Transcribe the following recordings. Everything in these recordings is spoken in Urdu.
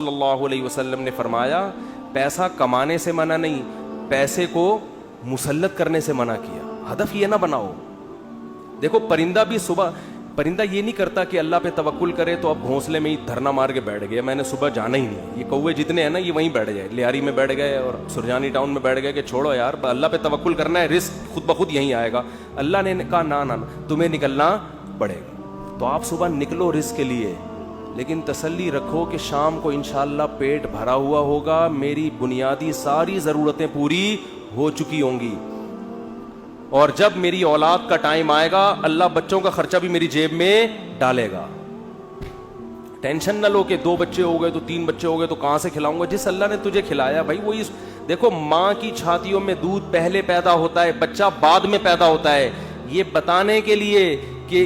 صلی اللہ علیہ وسلم نے فرمایا پیسہ کمانے سے منع نہیں، پیسے کو مسلط کرنے سے منع کیا۔ ہدف یہ نہ بناؤ۔ دیکھو پرندہ بھی صبح، پرندہ یہ نہیں کرتا کہ اللہ پہ توکل کرے تو اب گھونسلے میں ہی دھرنا مار کے بیٹھ گیا، میں نے صبح جانا ہی نہیں۔ یہ کوے جتنے ہیں نا یہ وہیں بیٹھ گئے، لیاری میں بیٹھ گئے اور سرجانی ٹاؤن میں بیٹھ گئے کہ چھوڑو یار اللہ پہ توکل کرنا ہے، رزق خود بخود یہیں آئے گا۔ اللہ نے کہا نا نا تمہیں نکلنا پڑے گا۔ تو آپ صبح نکلو رزق کے لیے، لیکن تسلی رکھو کہ شام کو انشاءاللہ پیٹ بھرا ہوا ہوگا، میری بنیادی ساری ضرورتیں پوری ہو چکی ہوں گی، اور جب میری اولاد کا ٹائم آئے گا اللہ بچوں کا خرچہ بھی میری جیب میں ڈالے گا۔ ٹینشن نہ لو کہ 2 بچے ہو گئے تو 3 بچے ہو گئے تو کہاں سے کھلاؤں گا۔ جس اللہ نے تجھے کھلایا بھائی وہی۔ دیکھو ماں کی چھاتیوں میں دودھ پہلے پیدا ہوتا ہے، بچہ بعد میں پیدا ہوتا ہے، یہ بتانے کے لیے کہ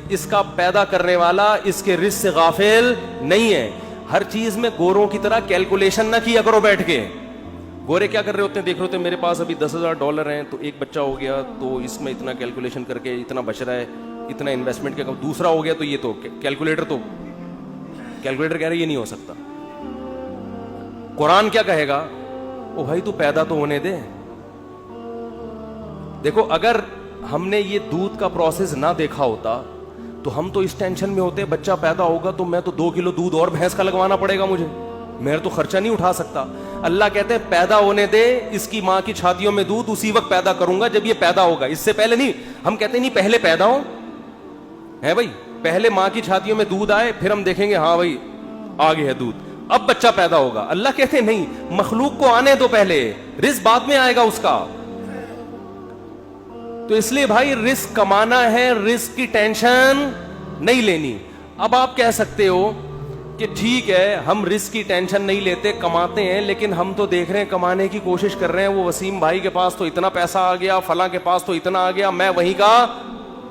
اس کا پیدا کرنے والا اس کے رزق سے غافل نہیں ہے۔ ہر چیز میں گوروں کی طرح کیلکولیشن نہ کیا کرو بیٹھ کے۔ گورے کیا کر رہے ہوتے ہیں، دیکھ رہے ہوتے ہیں میرے پاس ابھی $10,000 ہیں تو ایک بچہ ہو گیا تو اس میں اتنا کیلکولیشن کر کے اتنا بچ رہا ہے، اتنا انویسٹمنٹ کیا، دوسرا ہو گیا تو یہ تو کیلکولیٹر کہہ رہے یہ نہیں ہو سکتا۔ قرآن کیا کہے گا، او بھائی تو پیدا تو ہونے دے۔ دیکھو اگر ہم نے یہ دودھ کا پروسیس نہ دیکھا ہوتا تو ہم تو اس ٹینشن میں ہوتے بچہ پیدا ہوگا تو میں تو 2 کلو دودھ اور بھینس کا لگوانا پڑے گا مجھے، میں تو خرچہ نہیں اٹھا سکتا۔ اللہ کہتے ہیں پیدا ہونے دے، اس کی ماں کی چھاتیوں میں دودھ اسی وقت پیدا کروں گا جب یہ پیدا ہوگا، اس سے پہلے نہیں۔ ہم کہتے ہیں نہیں پہلے پیدا ہو ہے بھائی، پہلے ماں کی چھاتیوں میں دودھ آئے پھر ہم دیکھیں گے ہاں بھائی آگے ہے دودھ، اب بچہ پیدا ہوگا۔ اللہ کہتے ہیں نہیں، مخلوق کو آنے دو پہلے، رزق بعد میں آئے گا اس کا۔ تو اس لیے بھائی رزق کمانا ہے، رزق کی ٹینشن نہیں لینی۔ اب آپ کہہ سکتے ہو کہ ٹھیک ہے ہم رزق کی ٹینشن نہیں لیتے، کماتے ہیں، لیکن ہم تو دیکھ رہے ہیں کمانے کی کوشش کر رہے ہیں، وہ وسیم بھائی کے پاس تو اتنا پیسہ آ گیا، فلاں کے پاس تو اتنا آ گیا، میں وہیں کا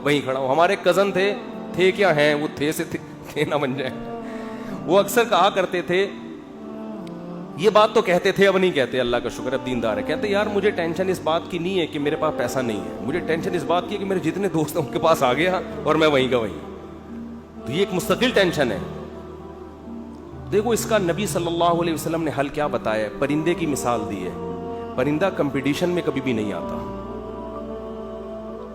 وہیں کھڑا ہوں۔ ہمارے کزن تھے کیا ہیں، وہ تھے سے تھے نہ بن جائیں۔ وہ اکثر کہا کرتے تھے، یہ بات تو کہتے تھے اب نہیں کہتے، اللہ کا شکر اب دیندار ہے، کہتے یار مجھے ٹینشن اس بات کی نہیں ہے کہ میرے پاس پیسہ نہیں ہے، مجھے ٹینشن اس بات کی ہے کہ میرے جتنے دوست ہیں ان کے پاس آ گیا اور میں وہیں کا وہیں۔ تو یہ ایک مستقل ٹینشن ہے۔ دیکھو اس کا نبی صلی اللہ علیہ وسلم نے حل کیا بتایا ہے، پرندے کی مثال دی ہے۔ پرندہ کمپٹیشن میں کبھی بھی نہیں آتا،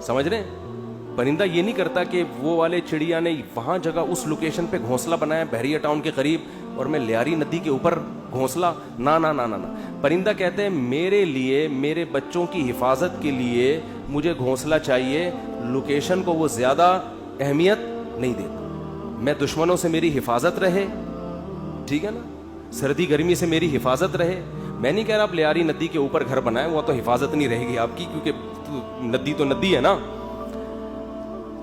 سمجھ رہے ہیں؟ پرندہ یہ نہیں کرتا کہ وہ والے چڑیا نے وہاں جگہ اس لوکیشن پہ گھونسلہ بنایا بحریہ ٹاؤن کے قریب اور میں لیاری ندی کے اوپر گھونسلہ، نا نا نا نا نا۔ پرندہ کہتے ہیں میرے لیے، میرے بچوں کی حفاظت کے لیے مجھے گھونسلہ چاہیے، لوکیشن کو وہ زیادہ اہمیت نہیں دیتا، میں دشمنوں سے میری حفاظت رہے، ٹھیک ہے نا، سردی گرمی سے میری حفاظت رہے۔ میں نہیں کہہ رہا آپ لیاری ندی کے اوپر گھر بنائیں، وہ تو حفاظت نہیں رہے گی آپ کی، کیونکہ ندی تو ندی ہے نا۔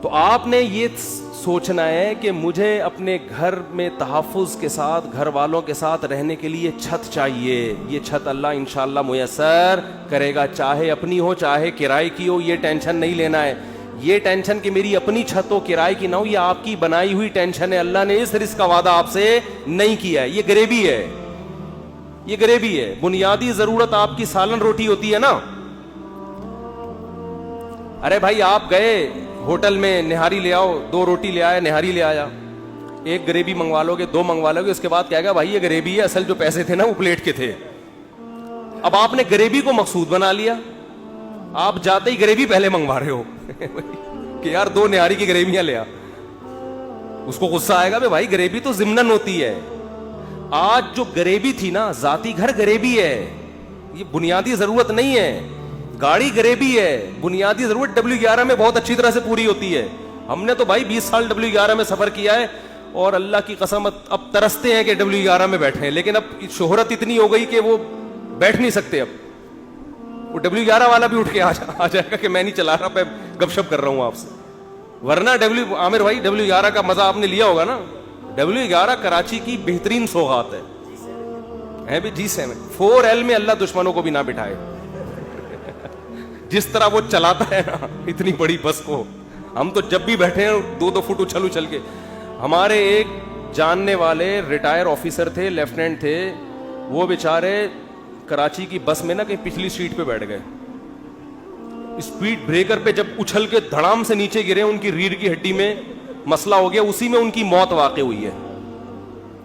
تو آپ نے یہ سوچنا ہے کہ مجھے اپنے گھر میں تحفظ کے ساتھ، گھر والوں کے ساتھ رہنے کے لیے چھت چاہیے، یہ چھت اللہ انشاءاللہ میسر کرے گا، چاہے اپنی ہو چاہے کرائے کی ہو، یہ ٹینشن نہیں لینا ہے۔ یہ ٹینشن کہ میری اپنی چھت ہو کرائے کی نہ ہو، یہ آپ کی بنائی ہوئی ٹینشن ہے، اللہ نے اس رزق کا وعدہ آپ سے نہیں کیا ہے، یہ غریبی ہے، یہ غریبی ہے۔ بنیادی ضرورت آپ کی سالن روٹی ہوتی ہے نا۔ ارے بھائی آپ گئے ہوٹل میں نہاری لے آؤ، 2 روٹی لے آیا، نہاری لے آیا، ایک غریبی منگوا لو گے، 2 منگوا لو گے، اس کے بعد کہے گا بھائی یہ غریبی ہے، اصل جو پیسے تھے نا وہ پلیٹ کے تھے۔ اب آپ نے غریبی کو مقصود بنا لیا، آپ جاتے ہی غریبی پہلے منگوا رہے ہو کہ یار 2 نہاری کی غریبیاں لے آ۔ اس کو غصہ آئے گا بھائی غریبی تو ضمناً ہوتی ہے۔ آج جو غریبی تھی نا، ذاتی گھر غریبی ہے، یہ بنیادی ضرورت نہیں ہے۔ گاڑی غریبی ہے، بنیادی ضرورت W11 میں بہت اچھی طرح سے پوری ہوتی ہے۔ ہم نے تو بھائی 20 سال W11 میں سفر کیا ہے اور اللہ کی قسم اب ترستے ہیں کہ W11 میں بیٹھے ہیں، لیکن اب شہرت اتنی ہو گئی کہ وہ بیٹھ نہیں سکتے۔ اب وہ W11 والا بھی اٹھ کے آ جائے گا کہ میں نہیں چلا رہا، میں گپ شپ کر رہا ہوں آپ سے۔ ورنہ عامر بھائی W11 کا مزہ آپ نے لیا ہوگا نا۔ W11 کراچی کی بہترین سوغات ہے بھی G7 4L میں اللہ دشمنوں کو بھی نہ بٹھائے، جس طرح وہ چلاتا ہے نا اتنی بڑی بس کو۔ ہم تو جب بھی بیٹھے ہیں 2-2 فٹ اچھل کے۔ ہمارے ایک جاننے والے ریٹائر آفیسر تھے، لیفٹیننٹ تھے، وہ بیچارے کراچی کی بس میں نا کہیں پچھلی سیٹ پہ بیٹھ گئے، اسپیڈ بریکر پہ جب اچھل کے دھڑام سے نیچے گرے، ان کی ریڑھ کی ہڈی میں مسئلہ ہو گیا، اسی میں ان کی موت واقع ہوئی ہے۔